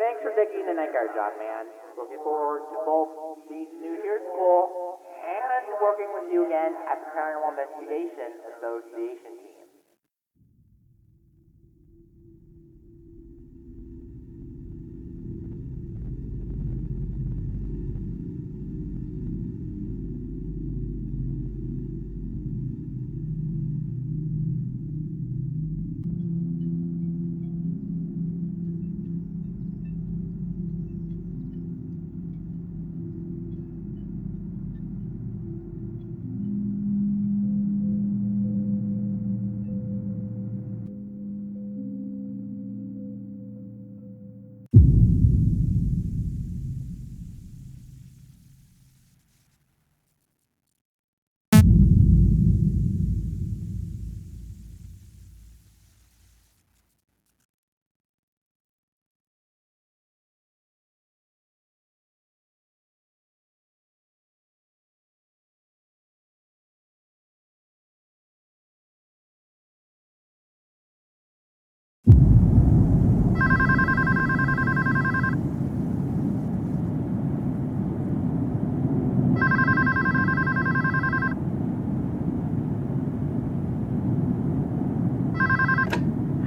thanks for taking the night guard job, man. Looking forward to both being new here at school and working with you again at the Paranormal Investigation Association team.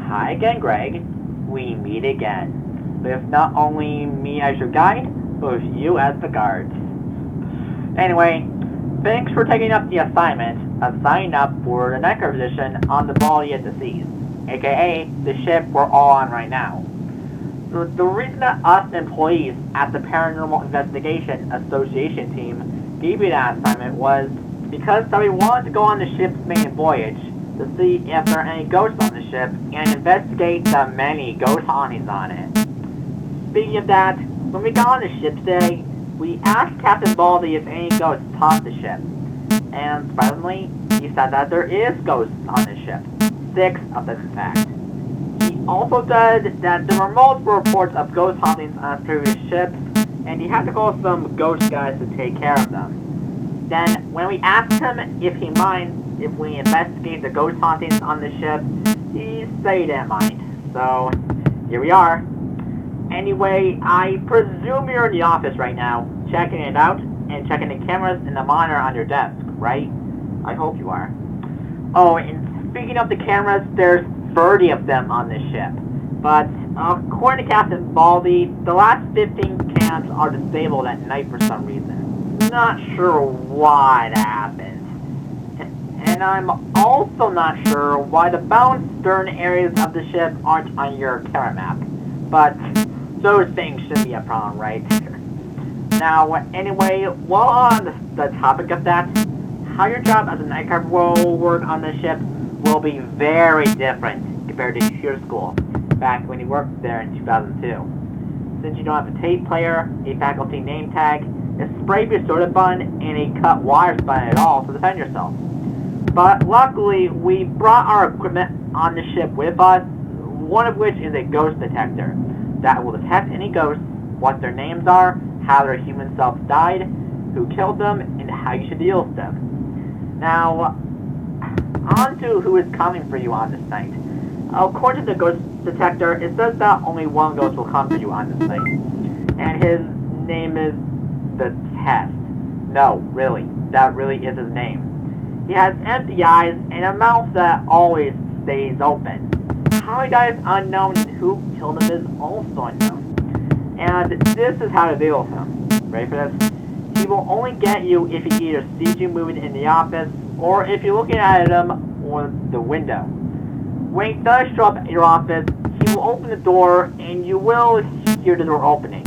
Hi again, Greg. We meet again. With not only me as your guide, but with you as the guard. Anyway, thanks for taking up the assignment of signing up for the night guard position on the Baldi at the Seas, aka the ship we're all on right now. The reason that us employees at the Paranormal Investigation Association team gave you that assignment was because we wanted to go on the ship's Maiden Voyage to see if there are any ghosts on the ship and investigate the many ghost hauntings on it. Speaking of that, when we got on the ship today, we asked Captain Baldi if any ghosts haunt the ship. And surprisingly, he said that there is ghosts on the ship. 6 of them, in fact. He also said that there were multiple reports of ghost hauntings on previous ships, and he had to call some ghost guys to take care of them. Then, when we asked him if he minds if we investigate the ghost hauntings on the ship, he said he didn't mind. So, here we are. Anyway, I presume you're in the office right now, checking it out, and checking the cameras and the monitor on your desk, right? I hope you are. Oh, and speaking of the cameras, there's 30 of them on this ship. But, according to Captain Baldi, the last 15 cams are disabled at night for some reason. Not sure why that happened. And I'm also not sure why the bound stern areas of the ship aren't on your camera map. But those things shouldn't be a problem, right? Now, anyway, while on the topic of that, how your job as a night guard will work on the ship will be very different compared to your school back when you worked there in 2002. Since you don't have a tape player, a faculty name tag, a spray soda bun, and a cut wire bun at all to defend yourself. But luckily, we brought our equipment on the ship with us, one of which is a ghost detector that will detect any ghosts, what their names are, how their human selves died, who killed them, and how you should deal with them. Now, on to who is coming for you on this night. According to the ghost detector, it says that only one ghost will come for you on this night. And his name is the Test. No, really, that really is his name. He has empty eyes and a mouth that always stays open. How he died is unknown, and who killed him is also unknown. And this is how to deal with him. Ready for this? He will only get you if he either sees you moving in the office, or if you're looking at him or the window. When he does show up at your office, he will open the door, and you will hear the door opening.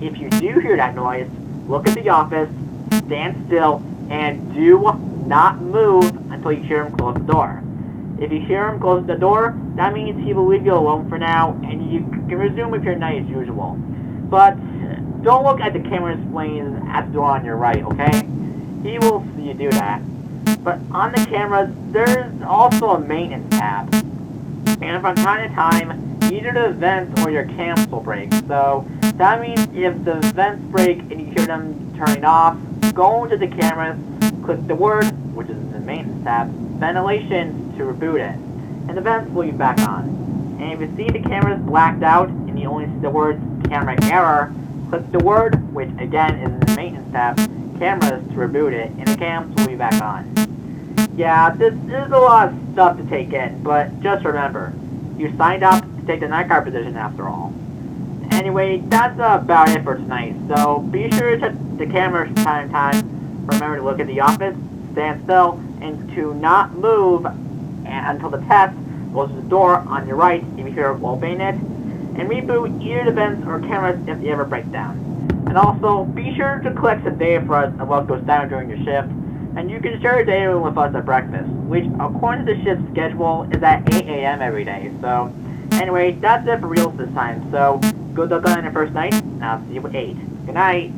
If you do hear that noise, look at the office, stand still, and do not move until you hear him close the door. If you hear him close the door, that means he will leave you alone for now, and you can resume with your night as usual. But don't look at the camera displays at the door on your right, okay? He will see you do that. But on the cameras, there's also a maintenance tab. And from time to time, either the vents or your cams will break. So that means if the vents break and you hear them turning off, go into the cameras, click the word, which is in the maintenance tab, ventilation, to reboot it. And the vents will be back on. And if you see the cameras blacked out and you only see the words camera error, click the word, which again is in the maintenance tab, cameras to reboot it, and the cams will be back on. Yeah, this is a lot of stuff to take in, but just remember, you signed up to take the night guard position after all. Anyway, that's about it for tonight, so be sure to check the cameras from time to time. Remember to look at the office, stand still, and to not move until the test goes to the door on your right if you hear a wall-bang it, and reboot either the vents or cameras if they ever break down. And also, be sure to collect some data for us of what goes down during your shift, and you can share your data with us at breakfast, which according to the shift schedule is at 8 a.m. every day. So anyway, that's it for reals this time, so good luck on your first night, and I'll see you at 8. Good night!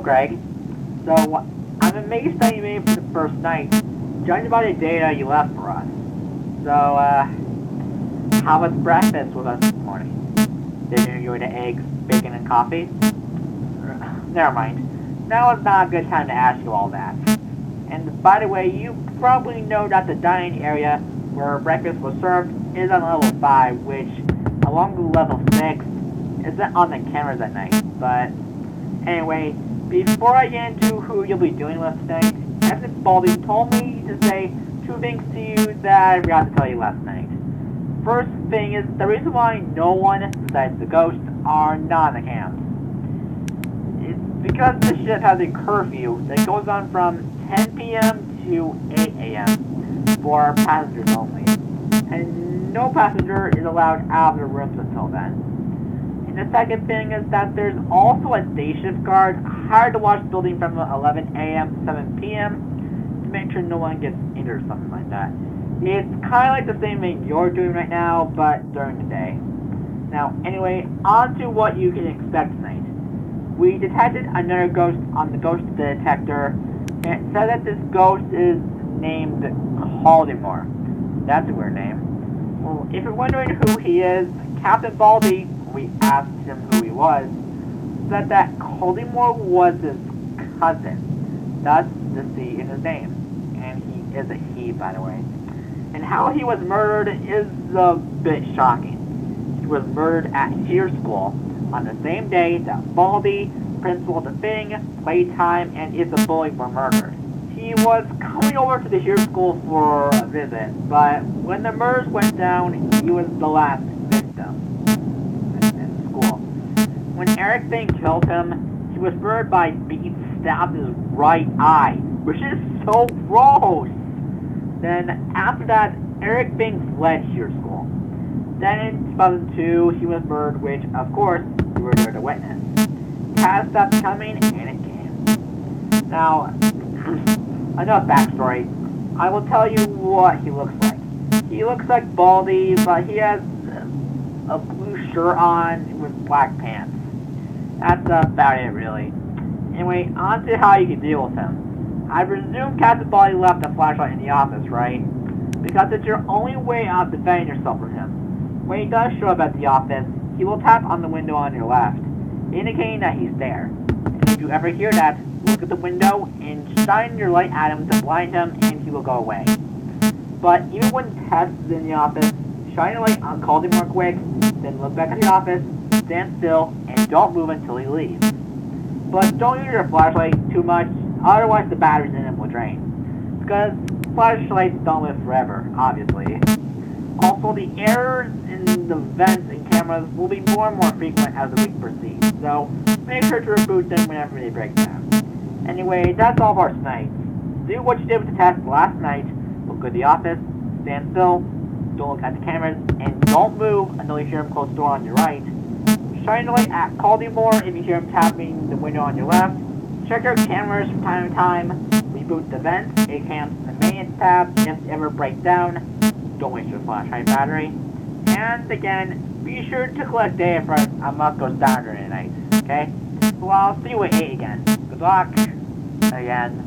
Greg. So, I'm amazed that you made it for the first night, judging by the data you left for us. So, how was breakfast with us this morning? Did you enjoy the eggs, bacon, and coffee? Never mind. Now is not a good time to ask you all that. And by the way, you probably know that the dining area where breakfast was served is on level 5, which, along with level 6, isn't on the cameras at night. But, anyway, before I get into who you'll be doing with tonight, Captain Baldi told me to say 2 things to you that I forgot to tell you last night. First thing is, the reason why no one, besides the ghosts, are not in the camps. It's because the ship has a curfew that goes on from 10 p.m. to 8 a.m. for passengers only. And no passenger is allowed out of their rooms until then. And the second thing is that there's also a day shift guard hired to watch the building from 11 a.m. to 7 p.m. to make sure no one gets injured or something like that. It's kind of like the same thing you're doing right now, but during the day. Now, anyway, on to what you can expect tonight. We detected another ghost on the ghost detector, and it said that this ghost is named Caldemore. That's a weird name. Well, if you're wondering who he is, Captain Baldi, we asked him who he was, said that Caldemore was his cousin. Thus, the C in his name. And he is a he, by the way. And how he was murdered is a bit shocking. He was murdered at Shear School on the same day that Baldi, Principal of the Thing, Playtime, and Is a Bully were murdered. He was coming over to the Shear School for a visit, but when the murders went down, he was the last victim in school. When Eric Thing killed him, he was murdered by being stabbed in his right eye, which is so gross. Then, after that, Eric Bing fled Shear School. Then, in 2002, he was murdered, which, of course, you were there to witness. Cat stopped coming, and it came. Now, enough backstory. I will tell you what he looks like. He looks like Baldi, but he has a blue shirt on with black pants. That's about it, really. Anyway, on to how you can deal with him. I presume Captain Baldi left a flashlight in the office, right? Because it's your only way of defending yourself from him. When he does show up at the office, he will tap on the window on your left, indicating that he's there. And if you ever hear that, look at the window and shine your light at him to blind him, and he will go away. But even when Tess is in the office, shine your light on Caldemore quick, then look back at the office, stand still, and don't move until he leaves. But don't use your flashlight too much, otherwise the batteries in it will drain. Because flashlights don't live forever, obviously. Also, the errors in the vents and cameras will be more and more frequent as the week proceeds, so make sure to reboot them whenever they break down. Anyway, that's all of our tonight. Do what you did with the test last night. Look at the office, stand still, don't look at the cameras, and don't move until you hear him close the door on your right. Shine the light at Caldemore if you hear him tapping the window on your left. Check your cameras from time to time. Reboot the vents, A cams, the maintenance tab if they ever break down. Don't waste your flashlight battery. And again, be sure to collect data for a month goes down during the night. Okay? Well, I'll see you at 8 again. Good luck. Again.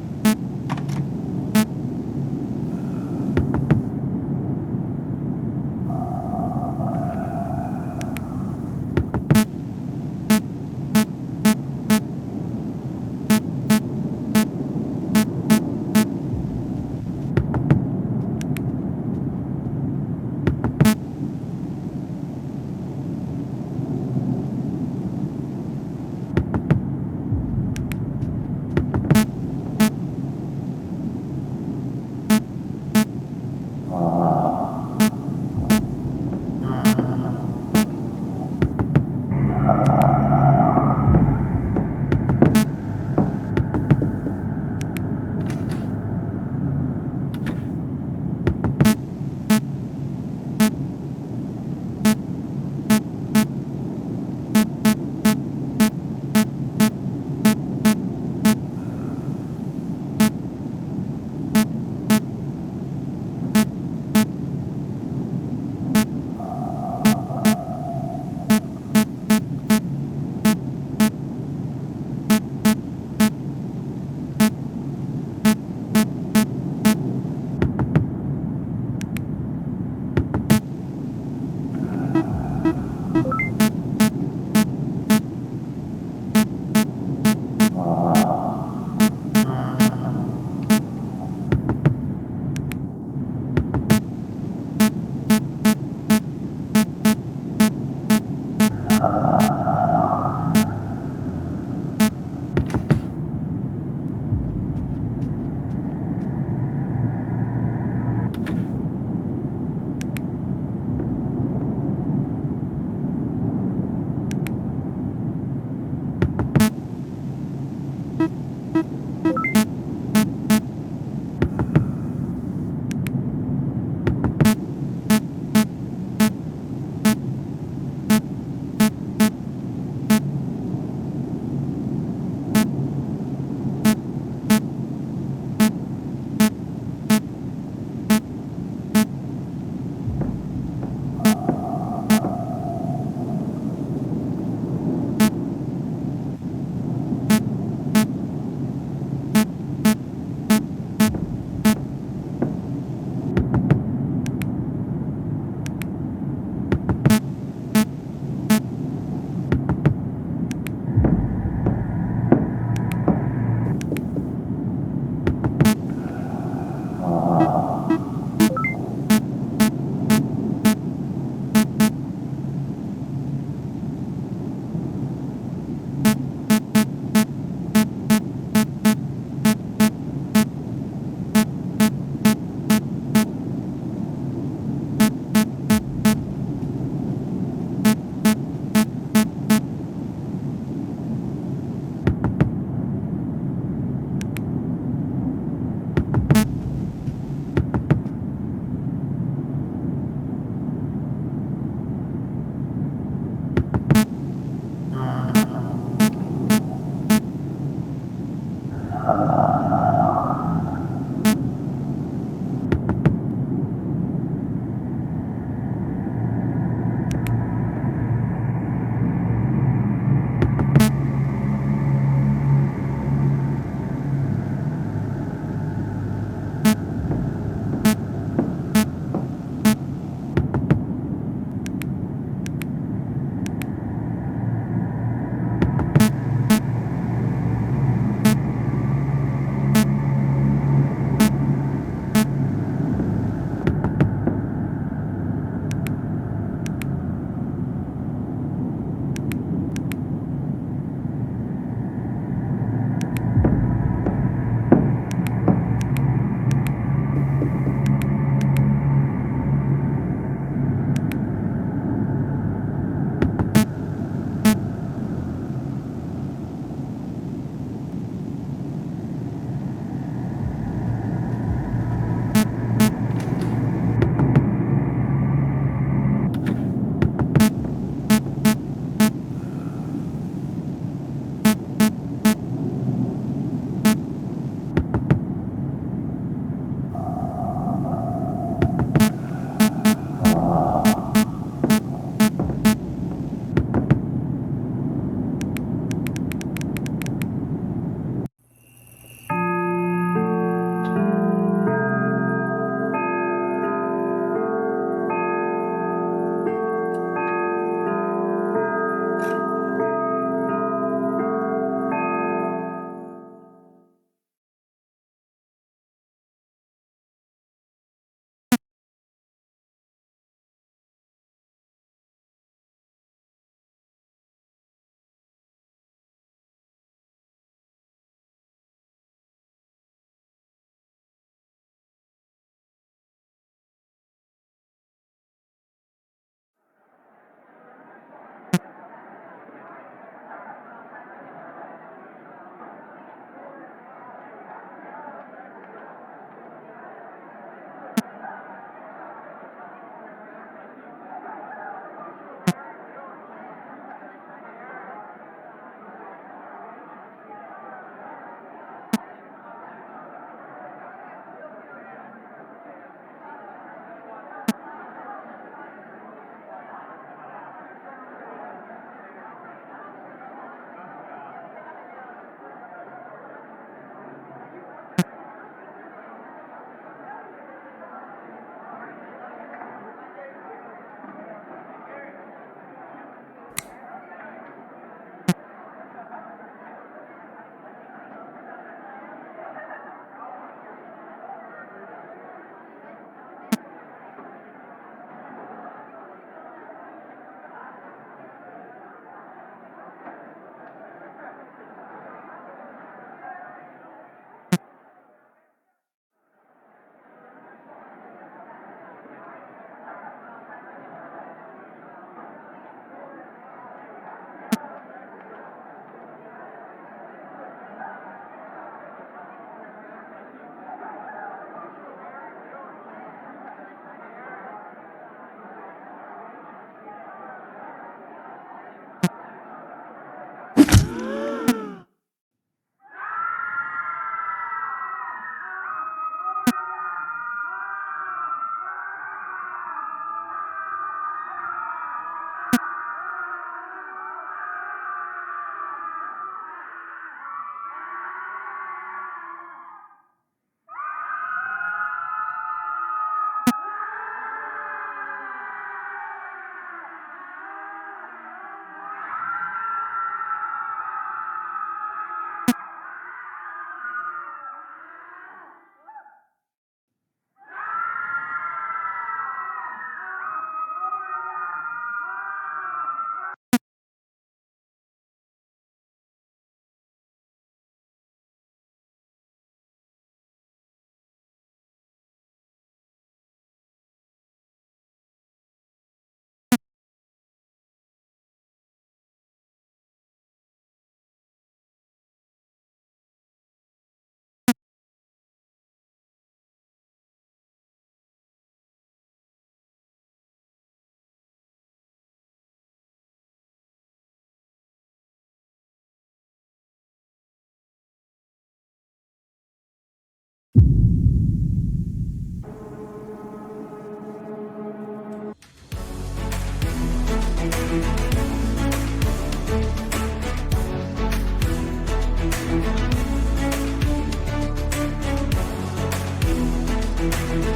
Bye.